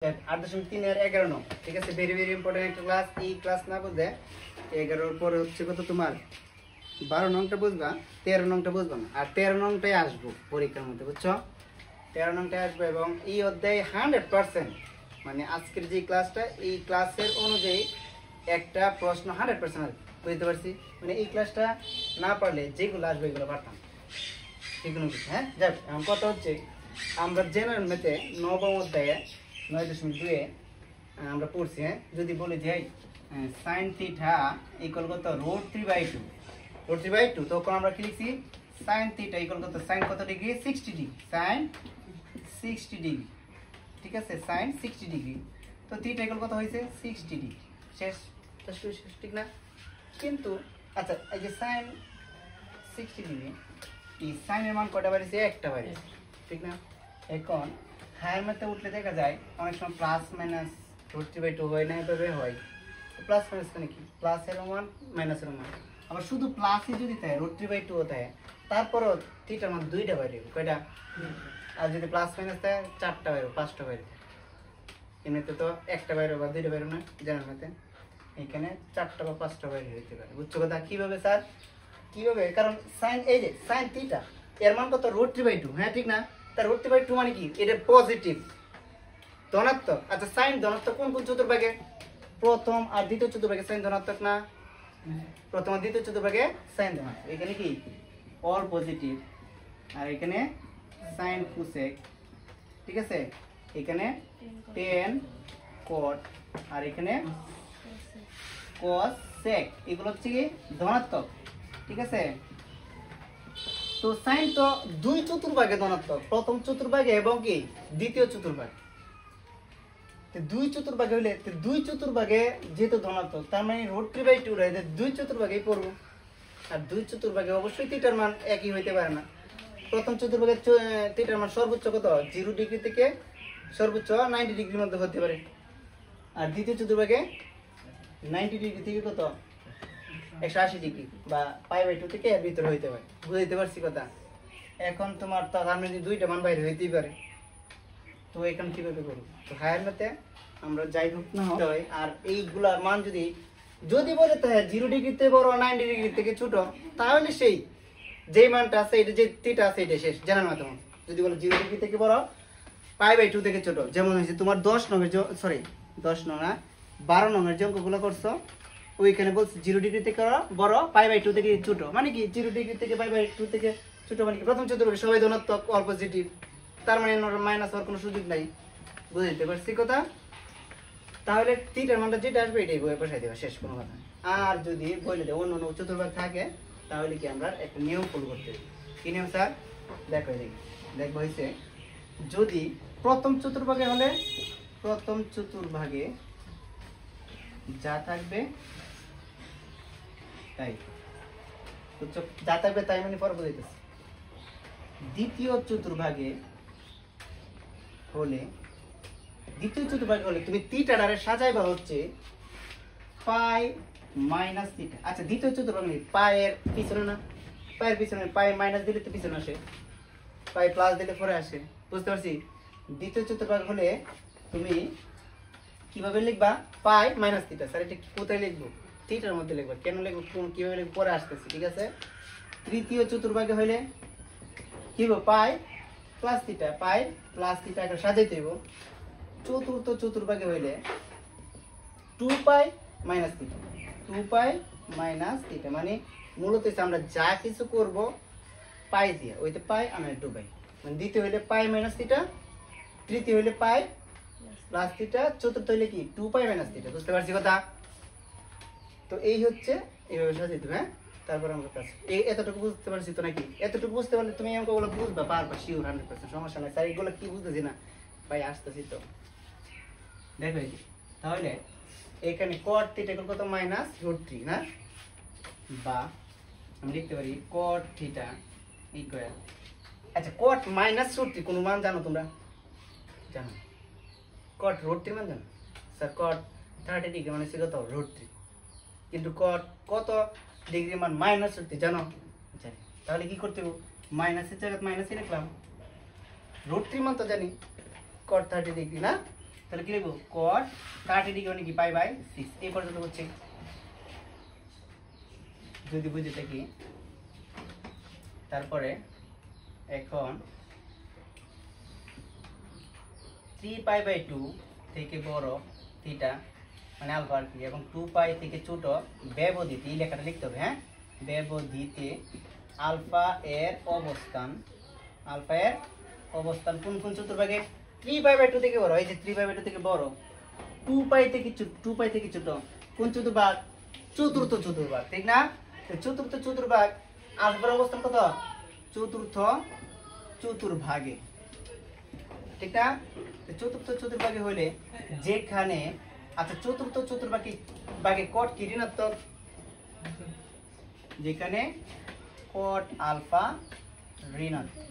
8.3 ঠিক আছে, very very important একটা ক্লাস। এই ক্লাস না বুঝলে 11 পরে হচ্ছে কত তোমার 12 নংটা বুঝবা, 13 নংটা বুঝবা না, আর 13 নংটাই আসবো পরীক্ষার মধ্যে, বুঝছো? 13 নংটাই আসবো এবং এই অধ্যায় 100% মানে আজকের যে ক্লাসটা, এই ক্লাসের অনুযায়ী একটা প্রশ্ন 100% আসবে, বুঝতে পারছি? মানে এই ক্লাসটা না পারলে যেগুলো আসবে এগুলো পারতাম, ঠিক আছে? হ্যাঁ, যাক, এখন কথা হচ্ছে আমরা জেনারেল ম্যাথে নবম অধ্যায়ে 9.2 আমরা পড়ছি। হ্যাঁ, যদি বলি যে সাইন থিটা ইকুয়াল কত √3/2, √3/2, তখন আমরা কি লিখছি? সাইন থিটা ইকুয়াল কত, সাইন কত ডিগ্রি? 60 ডিগ্রি, সাইন 60 ডিগ্রি, ঠিক আছে, সাইন 60 ডিগ্রি। তো থিটা ইকুয়াল কত হয়েছে? 60 ডিগ্রি। শেষ, ঠিক না? কিন্তু আচ্ছা, এই যে সাইন 60 ডিগ্রি, এই সাইনের মান কয়টা বাড়িয়েছে? একটা বাড়িয়েছে, ঠিক না? এখন হায়ার ম্যাথে উঠলে দেখা যায় অনেক সময় প্লাস মাইনাস √3/2 হয় না, এভাবে হয়। প্লাস মাইনাস মানে কি? প্লাস এর মান মাইনাস এর মান। আবার শুধু প্লাসই যদি থাকে, √3/2 থাকে, তারপরও থিটার মান দুইটা বাইরে, কয়টা? আর যদি প্লাস মাইনাস থাকে 4টা বাইরে, 5টা বাইরে। এমনিতে তো একটা বাইরে বা দুইটা বাইরে না জানার মতে, এখানে 4টা বা 5টা বাইরে হইতে পারে। বুঝছো কথা? কিভাবে স্যার? কিভাবে? কারণ সাইন, এই যে সাইন থিটা এর মান কত? √3/2, হ্যাঁ ঠিক না? তার √3/2 মানে কি? এটা পজিটিভ, ধনাত্মক। আচ্ছা, সাইন ধনাত্মক কোন কোন চতুর্ভাগে? প্রথম আর দ্বিতীয় চতুর্ভাগে সাইন ধনাত্মক না? প্রথম আর দ্বিতীয় চতুর্ভাগে সাইন ধনাত্মক। এখানে কি? All positive. আর এখানে সাইন কোসেক, ঠিক আছে? এখানে tan cot, আর এখানে cos sec, এগুলো হচ্ছে কি ধনাত্মক, ঠিক আছে? তো সাইন তো দুই চতুর্ভাগে ধনাত্মক, প্রথম চতুর্ভাগে এবং কি দ্বিতীয় চতুর্ভাগে। দুই চতুর্ভাগে হইলে দুই চতুর্ভাগে যেহেতু ধনাত্মক, তার মানে √3/2 রয়েছে দুই চতুর্ভাগেই পড়বো। আর দুই চতুর্ভাগে অবশ্যই থিটার মান একই হইতে পারে না। প্রথম চতুর্ভাগে থিটার মান সর্বোচ্চ কত? 0 ডিগ্রি থেকে সর্বোচ্চ 90 ডিগ্রির মধ্যে হতে পারে। আর দ্বিতীয় চতুর্ভাগে 90 ডিগ্রি থেকে কত? 180 ডিগ্রি বা π/2 থেকে এর ভিতরে হইতে পারে। বুঝতে পারছি কথা? এখন তোমার তার মানে দুইটা মান বাইরে হইতেই পারে। তো এখন কিভাবে করব? তো হায়ার ম্যাথে আমরা যাই হোক না হয়, আর এইগুলার মান যদি বলে তাহলে 0 ডিগ্রিতে বড়, 90 ডিগ্রি থেকে ছোট, তাহলে সেই যে মানটা আছে, এটা যে থিটা আছে, এটা শেষ জানার মতো। যদি বলে 0 ডিগ্রি থেকে বড়, π/2 থেকে ছোট, যেমন হয়েছে তোমার 10 নংয়ের, সরি 10 নং না, 12 নংয়ের যে অঙ্কগুলো করছো, ওইখানে বলছে 0 ডিগ্রি থেকে বড়, π/2 থেকে ছোট। মানে কি 0 ডিগ্রি থেকে π/2 থেকে ছোট মানে কি? প্রথম চতুর্ভাগে সবাই ধনাত্মক, অল পজিটিভ, তার মানে মাইনাস হওয়ার কোনো সুযোগ নাই। বুঝতে পারছি কথা? তাহলে থিটার মানটা যেটা আসবে এটাই বইয়ে বসাই দেবে, শেষ, কোনো কথা। আর যদি বলে দেয় অন্য অন্য চতুর্ভাগ থাকে, তাহলে কি আমরা একটা নিয়ম ফলো করতে হবে। কি নিয়ম স্যার? দেখো দেখবো হয়েছে, যদি প্রথম চতুর্ভাগে হলে প্রথম চতুর্ভাগে যা থাকবে তাই, যা থাকবে তাই মানে পরে বুঝাইতেছি। দ্বিতীয় চতুর্ভাগে হলে তুমি থিটাটারে সাজাইবা হচ্ছে পাই মাইনাস থিটা। আচ্ছা, দ্বিতীয় চতুর্ভাগে পায়ের পিছনে না, পায়ের পিছনে পাই মাইনাস দিলে তো পিছনে আসে, পাই প্লাস দিলে পরে আসে। বুঝতে পারছি? দ্বিতীয় চতুর্ভাগ হলে তুমি কিভাবে লিখবা? পাই মাইনাস থিটা। স্যার এটা কোথায় লিখবো? থিটার মধ্যে লিখবা। কেন লিখবো, কিভাবে লিখবো পরে আসতেছি, ঠিক আছে? তৃতীয় চতুর্ভাগে হইলে কি হবে? পাই প্লাস থিটা, পাই প্লাস থিটা একটা সাজাইতে হইব। চতুর্থ চতুর্ভাগে হইলে 2π মাইনাস থিটা, 2π মাইনাস থিটা মানে মূলত আমরা যা কিছু করব পাই দিয়ে, ওইতে পাই আমরা 2π, মানে দ্বিতীয় হইলে পাই মাইনাস থিটা, তৃতীয় হইলে পাই প্লাস থিটা, চতুর্থ হইলে কি 2π মাইনাস থিটা। বুঝতে পারছি কথা? তো এই হচ্ছে এইভাবে সাজাইতে হবে। হ্যাঁ, তারপর আমরা কাজ এই এতটুকু বুঝতে পারছি তো নাকি? এতটুকু বুঝতে পারলে তুমি অঙ্কগুলো বুঝবা পারবা, শিওর 100%, সমস্যা নাই। স্যার এগুলো কি বুঝতেছি না ভাই, আসতেছি তো। দেখো তাহলে এখানে cot থিটা কত? মাইনাস √3 না, বা আমি লিখতে পারি cot থিটা ইকুয়াল, আচ্ছা cot মাইনাস √3 কোন মান জানো তোমরা? জানো cot √3 মান জানো? স্যার cot 30 ডিগ্রি মানে কত? √3। কিন্তু cot কত ডিগ্রি মান? মাইনাস √3 জানো? জানি। তাহলে কি করতে হবে? মাইনাসের জায়গায় মাইনাসই লিখলাম, √3 মান তো জানি, cot 30 ডিগ্রি না, তাহলে কি লিখবো cot 30 ডিগ্রি মানে কি π/6 এই পর্যন্ত হচ্ছে যদি বুঝে থাকি। তারপরে এখন 3π/2 থেকে বড় থিটা মানে আলফা আর কি, এবং 2π থেকে ছোট ব্যবধিতে এই লেখাটা লিখতে হবে। হ্যাঁ, ব্যবধিতে আলফা এর অবস্থান কোন কোন চতুর্ভাগে? 3π/2 থেকে বড়, এই যে 3π/2 থেকে বড়, 2π থেকে ছোট কোন চতুর্ভাগ? চতুর্থ চতুর্ভাগ, ঠিক না? তো চতুর্থ চতুর্ভাগ আলফার অবস্থান কত? চতুর্থ চতুর্ভাগে, ঠিক না? তো চতুর্থ চতুর্ভাগে হলে যেখানে, আচ্ছা চতুর্থ চতুর্ভাগে কট কি ঋণাত্মক, যেখানে কট আলফা ঋণাত্মক,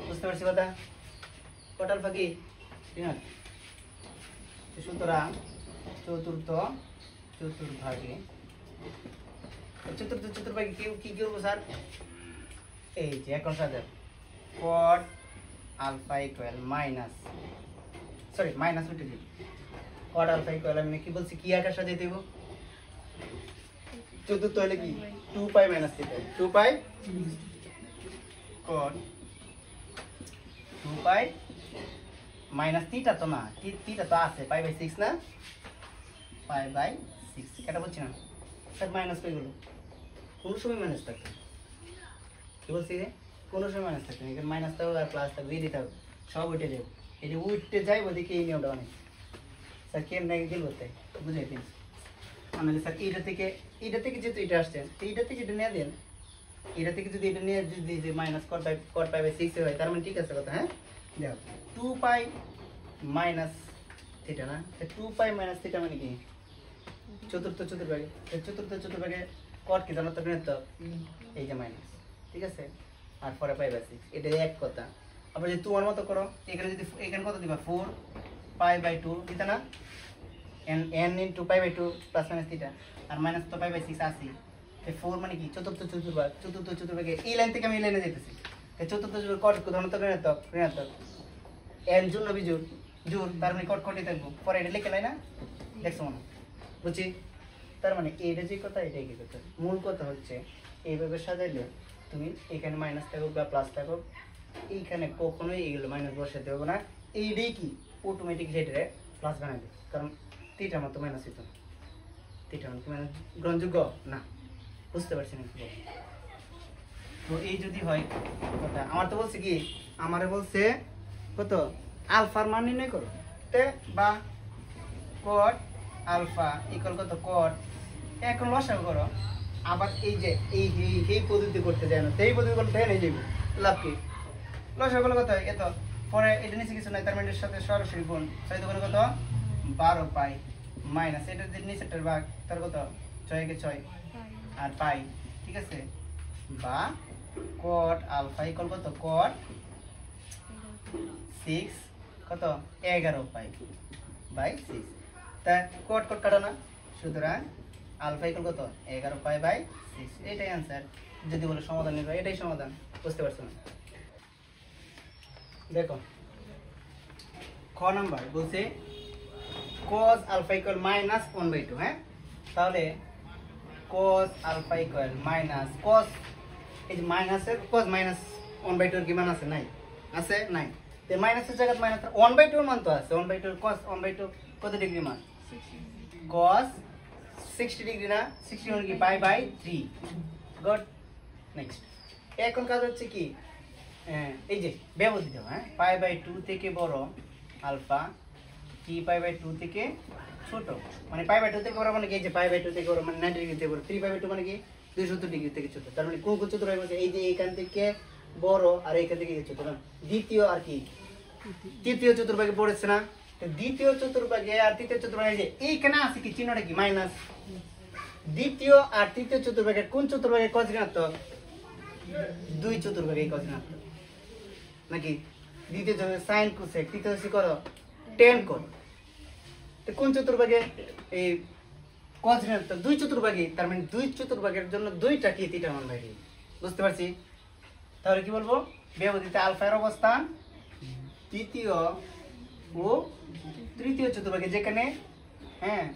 বুঝতে পারছি কথা? কট আলফা কি ঋণাত্মক। সুতরাং চতুর্থ চতুর্ভাগে কি করবো স্যার? এই যে এখন সাজা কট আলফা ইকুয়াল মাইনাস উঠে দিই। কট আলফা ইকুয়াল আমি কি বলছি, কি আকার সাজিয়ে দেব? চতুর্থ হলে কি 2π - থিটা, 2π cot 2π - থিটা তো না, থিটা তো আছে π/6 না, π/6 এটা বলছি না স্যার। মাইনাস হয়ে গেল, কোন সময় মাইনাস থাকে? কি বলছি রে? কোন সময় মাইনাস থাকে না, এখানে মাইনাস থাকবে আর প্লাস থাকবে, দিতে হবে, সব উঠে যাবে। এই যে উঠতে যাই ওদিকে এই নিয়মটা অনেক স্যার কেমন দিল তাই বুঝাই দিন। মানে স্যার এইটা থেকে যেহেতু এটা আসছেন, এইটা থেকে এটা নিয়ে দেন, এটা থেকে যদি এটা নিয়ে যদি যে মাইনাস cot π/6 হয়, তার মানে ঠিক আছে কথা। হ্যাঁ, দেখো 2π - থিটা না, 2π - থিটা মানে কি? চতুর্থ চতুর্ভাগে কট কি জানো তো? ঋণাত্মক, এই যে মাইনাস, ঠিক আছে? আর পরে π/6, এটা এক কথা। আবার যদি তোমার মতো করো, এখানে কত দিবা? 4π/2 দিতা না, n × π/2 ± থিটা, আর মাইনাস তো π/6 আছে। 4 মানে কি? চতুর্থ চতুর্ভাগে এই লাইন থেকে আমি এই লাইনে যেতেছি। চতুর্থ চতুর্ভাগ কট ধনাত্মক ঋণাত্মক, n জন্য বিজোড় জোড়, তার মানে কটই থাকবো। পরে এটা লিখে লাই না, দেখছো মনে বুঝছি? তার মানে এইটা যে কথা, এটাই কি কথা, মূল কথা হচ্ছে এইভাবে সাজাইলে তুমি এখানে মাইনাস থাকুক বা প্লাস থাকুক, এইখানে কখনোই এইগুলো মাইনাস বসাতে হবে না। এইটাই কি অটোমেটিক সেটারে প্লাস বানাই দেবে, কারণ থিটার মতো মাইনাস হইতো না, থিটার মতো মাইনাস গ্রহণযোগ্য না। বুঝতে পারছি না কি? তো এই যদি হয় কথা, আমার তো বলছে কি, আমারে বলছে কত আলফার মান নির্ণয় করো, বা cot আলফা ইকুয়াল কত cot, এখন লসাগু করো। আবার এই যে এই পদ্ধতি করতে যায় না, এই পদ্ধতি করতে হয় না, যাইব লাভ কি? লসাগু করলে কত হয়? এত পরে এটা নিচে কিছু নাই, তার মানে এর সাথে সরাসরি গুণ, তাই তো কত 12π মাইনাস এটা যে নিচেরটার ভাগ, তার কত 6 কে 6 আর পাই, ঠিক আছে? বা cot আলফা ইকুয়াল কত cot 6 কত 11π/6, তা cot কাটা না, সুতরাং আলফা ইকুয়াল কত 11π/6, এটাই आंसर। যদি বলে সমাধান নির্ণয়, এটাই সমাধান। বুঝতে পারছো না? দেখো খ নাম্বার বলছে cos আলফা ইকুয়াল -1/2। হ্যাঁ, তাহলে cos alpha equal minus cos, এই যে মাইনাসের cos -1/2 এর কি মান আছে? নাই, আছে নাই? তে মাইনাসের জায়গায় মাইনাস 1/2 এর মান তো আছে, 1/2 cos 1/2 কত ডিগ্রি মান? cos 60 ডিগ্রি না, 60 মানে কি π/3। Good, next. এখন কাজ হচ্ছে কি, এই যে ব্যবধি দাও। হ্যাঁ, π/2 থেকে বড় আলফা, কি π/2 থেকে ছোট, মানে π/2 থেকে বড় মানে কি, এই যে π/2 থেকে বড় মানে 90 ডিগ্রি থেকে বড়, 3π/2 মানে কি 270 ডিগ্রি থেকে ছোট। তার মানে কোন কোন চতুর্ভাগ বলছে? এই যে এইখান থেকে বড় আর এইখান থেকে ছোট না, দ্বিতীয় আর কি তৃতীয় চতুর্ভাগে পড়েছে না? তো দ্বিতীয় চতুর্ভাগে আর তৃতীয় চতুর্ভাগে যে এইখানে আছে কি চিহ্নটা কি মাইনাস, দ্বিতীয় আর তৃতীয় চতুর্ভাগের কোন চতুর্ভাগে cos ঋণাত্মক? দুই চতুর্ভাগে cos ঋণাত্মক নাকি? দ্বিতীয় চতুর্ভাগে sin cosec, তৃতীয় হচ্ছে করো tan cot। তো কোন চতুর্ভাগে এই cos ঋণাত্মক? দুই চতুর্ভাগে, তার মানে দুই চতুর্ভাগের জন্য দুইটা কি থিটা মান ভাই। বুঝতে পারছি? তাহলে কি বলবো? ব্যবধিতে আলফার অবস্থান তৃতীয় ও তৃতীয় চতুর্ভাগে, যেখানে হ্যাঁ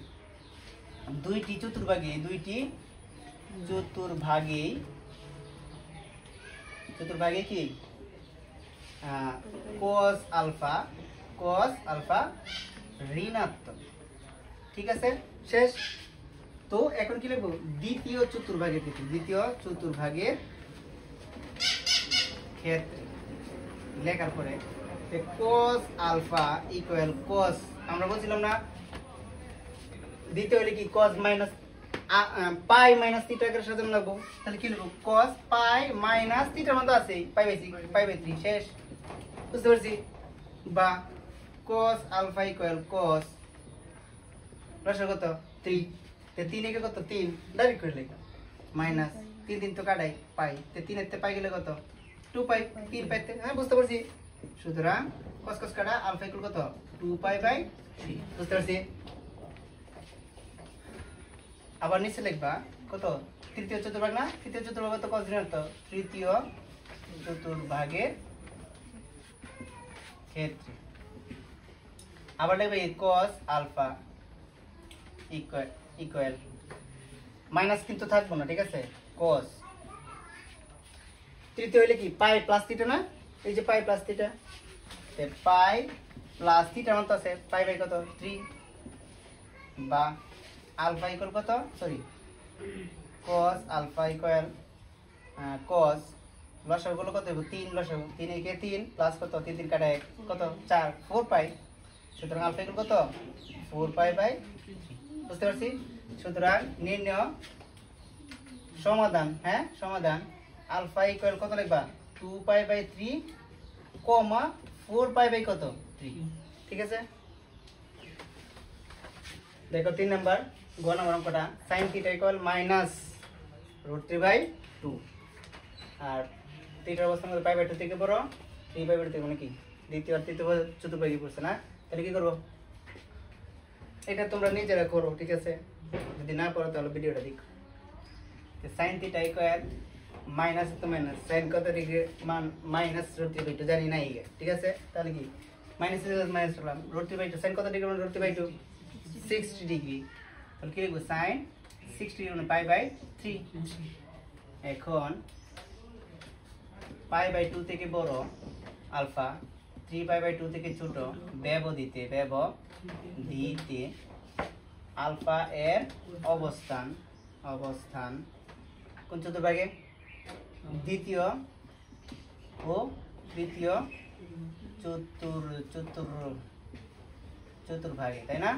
দুইটি চতুর্ভাগে কি cos আলফা ঋণাত্মক। ঠিক আছে, শেষ। তো এখন কি লিখবো? দ্বিতীয় চতুর্ভাগের ক্ষেত্রে লেখার পরে cos আলফা ইকুয়াল cos, আমরা বলছিলাম না দ্বিতীয় হলে কি cos মাইনাস পাই মাইনাস থিটা এর সাথে লাগবো, তাহলে কি লিখবো? cos পাই মাইনাস থিটার মধ্যে আছে পাই বাই 3। শেষ, বুঝতে পারছি? বা cos আলফা ইকুয়াল cos লসাগু কত 3, তে 3 একে কত 3 ডাইরেক্ট করে লেখা মাইনাস 3 তো কাটাই পাই, তে 3 এর তে পাই গেলে কত 2 পাই, 3 পাইতে। হ্যাঁ, বুঝতে পারছি? সুতরাং cos cos কাটা আলফা ইকুয়াল কত 2 পাই বাই 3। বুঝতে পারছি? আবার নিচে লিখবা কত তৃতীয় চতুর্ভাগ না, তৃতীয় চতুর্ভাগ তো cos ঋণাত্মক, তৃতীয় চতুর্ভাগের ক্ষেত্রে আবার লিখবে cos আলফা ইকুয়াল মাইনাস কিন্তু থাকবো না, ঠিক আছে? cos তৃতীয় হইলে কি পাই প্লাস থিটা না, এই যে পাই প্লাস থিটা, তে পাই প্লাস থিটা মান তো আছে পাই বাই কত 3, বা আলফা ইকুয়াল কত, sorry cos alpha equal cos লসাগু গুলো কত হবে 3, লসাগু 3 একে 3 প্লাস কত 3 3 কাটা 1 কত 4 4 পাই, সুতরাং আলফা ইকুয়াল কত 4 পাই বাই 3। বুঝতে পারছি? সুতরাং নির্ণয় সমাধান, হ্যাঁ সমাধান আলফা ইকুয়াল কত লিখবা 2 pi by 3 comma 4 pi by কত 3। ঠিক আছে, দেখো 3 নাম্বার গ নাম্বার অঙ্কটা sin থিটা ইকুয়াল মাইনাস √3/2 আর থিটার অবস্থান মধ্যে পাই বাই 2 থেকে বড় 3 পাই বাই 2 থেকে, মানে কি দ্বিতীয় আর তৃতীয় চতুর্ভাগে পড়ছে না, তাহলে কি করব? এটা তোমরা নিজেরা করো, ঠিক আছে? যদি না পারো তাহলে ভিডিওটা দেখো। sin থিটা ইকুয়াল মাইনাস তো মাইনাস sin কত ডিগ্রি মান মাইনাস √3/2 জানি না, ঠিক আছে? তাহলে কি মাইনাস মাইনাস করলাম √3/2, sin কত ডিগ্রি মান √3/2 60 ডিগ্রি, তাহলে কি লিখব? sin 60 মানে পাই বাই 3। এখন পাই বাই 2 থেকে বড় আলফা, 3 পাই বাই 2 থেকে ছোট ব্যবধিতে আলফা এর অবস্থান কোন চতুর্ভাগে? দ্বিতীয় ও তৃতীয় চতুর্ভাগে, তাই না?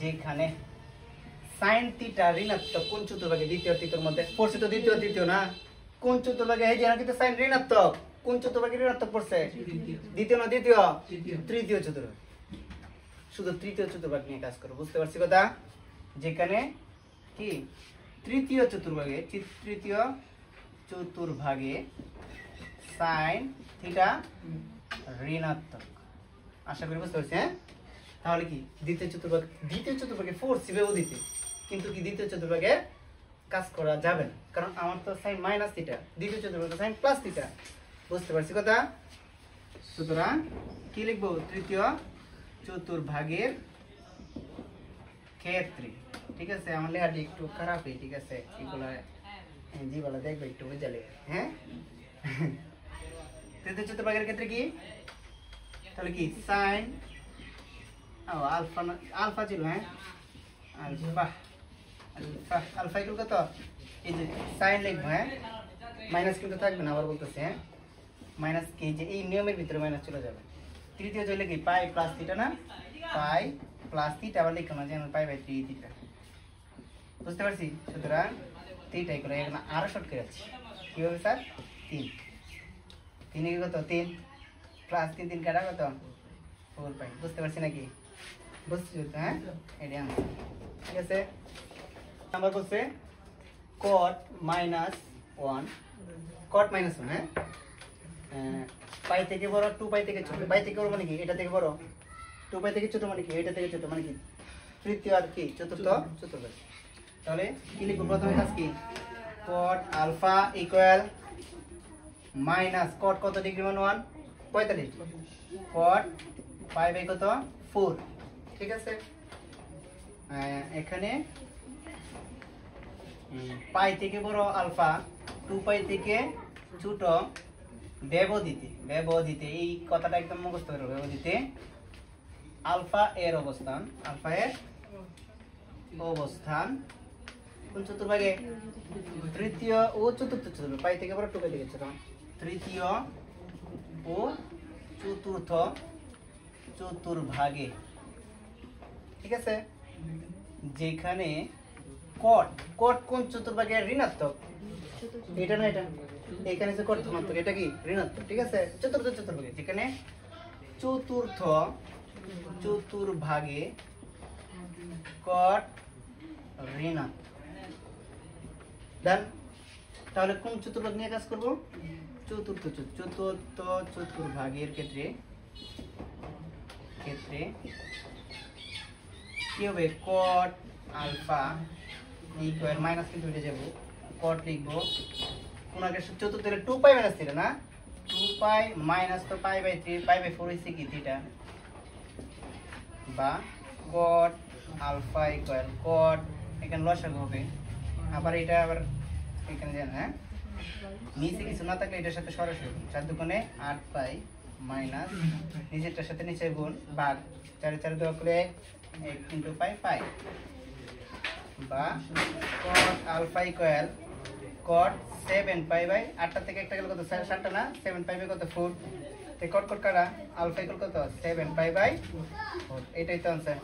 যেখানে sin থিটা ঋণাত্মক কোন চতুর্ভাগে? দ্বিতীয় তৃতীয়র মধ্যে পড়ছে তো, দ্বিতীয় তৃতীয় না, কোন চতুর্ভাগে? এই যে কিন্তু sin ঋণাত্মক, কোন চতুর্ভাগে ঋণাত্মক পড়ছে? দ্বিতীয় না তৃতীয়? তৃতীয় চতুর্ভাগ। শুধু তৃতীয় চতুর্ভাগ নিয়ে কাজ করো, বুঝতে পারছি কথা? যেখানে কি তৃতীয় চতুর্ভাগে sin থিটা ঋণাত্মক, আশা করি বুঝতে পারছি। হ্যাঁ, তাহলে কি দ্বিতীয় চতুর্ভাগে ফোর্স ব্যবধিতে, কিন্তু কি দ্বিতীয় চতুর্ভাগে কাজ করা যাবে না, কারণ আমার তো sin মাইনাস থিটা, দ্বিতীয় চতুর্ভাগে sin প্লাস থিটা। বুঝতে পারছি কথা? সুতরাং কি লিখবো? তৃতীয় চতুর্ভাগের ক্ষেত্রে। ঠিক আছে, আমার লেখাটি একটু খারাপই, ঠিক আছে? এগুলা যেগুলো দেখবে একটু বুঝালে। হ্যাঁ, তৃতীয় চতুর্ভাগের ক্ষেত্রে কি তাহলে কি sin আলফা ছিল, হ্যাঁ আলফা ইকুয়াল কত? এই যে sin লিখবো, হ্যাঁ মাইনাস কিন্তু থাকবে না, আবার বলতেছে। হ্যাঁ, মাইনাস কি যে এই নিয়মের ভিতরে মাইনাস চলে যাবে। তৃতীয় চলে কি পাই প্লাস থিটা না, পাই প্লাস থিটা আবার লিখলাম না, যেমন পাই বাই 3 থিটা। বুঝতে পারছি? সুতরাং থিটা ইকুয়াল এখানে আরো শর্ট করে আছে, কি হবে স্যার? 3 এর কত 3 প্লাস 3 3 কাটা কত 4 পাই। বুঝতে পারছি নাকি? বুঝছি তো? হ্যাঁ, এটাই আনসার। ঠিক আছে, নাম্বার বলছে cot -1 হ্যাঁ পাই থেকে বড় 2 পাই থেকে ছোট, পাই থেকে বড় মানে কি এটা থেকে বড়, 2 পাই থেকে ছোট মানে কি এটা থেকে ছোট, মানে কি তৃতীয় আর কি চতুর্থ চতুর্ভাগ। তাহলে কি লিখব? প্রথমে কাজ কি cot alpha equal minus cot কত ডিগ্রি মান 1 45, cot পাই বাই কত 4, ঠিক আছে। এখানে পাই থেকে বড় আলফা, 2 পাই থেকে ছোট ব্যবধিতে এই কথাটা একদম মুখস্থ করো। ব্যবধিতে আলফা এর অবস্থান কোন চতুর্ভাগে? তৃতীয় ও চতুর্থ চতুর্ভাগ। পাই থেকে বড় 2 পাই থেকে ছোট, তৃতীয় ও চতুর্থ চতুর্ভাগে, ঠিক আছে। যেখানে কট কোন চতুর্ভাগে? ঋণাত্মক। এটা না, এটা এখানে যে কট ধনাত্মক, এটা কি ঋণাত্মক, ঠিক আছে। চতুর্থ চতুর্ভাগে, যেখানে চতুর্থ চতুর্ভাগে কট ঋণাত্মক। দেন তাহলে কোন চতুর্ভাগ নিয়ে কাজ করব? চতুর্থ চতুর্ভাগের ক্ষেত্রে কি হবে? কট আলফা ইকুয়াল মাইনাস কিন্তু উঠে যাব, কট লিখবো কোন আগে চতুর্থ 2 পাই মাইনাস 3 না, 2 পাই মাইনাস তো পাই বাই 3, পাই বাই 4 হইছে কি থিটা, বা কট আলফা ইকুয়াল কট, এখানে লসাগু হবে। আবার এটা আবার এখানে দেন, হ্যাঁ নিচে কিছু না থাকলে এটার সাথে সরাসরি 4 দুগুণে 8 পাই মাইনাস নিচেরটার সাথে নিচে গুণ ভাগ 4 4 দেওয়া করে 1 ইনটু পাই পাই, বা cot alpha equal cot 7 pi by 8টা থেকে একটা গেল কত? 7টা না, 7 পাই বাই কত? 4। তে cot কাটা আলফা ইকুয়াল কত? 7 পাই বাই 4। এটাই তো आंसर।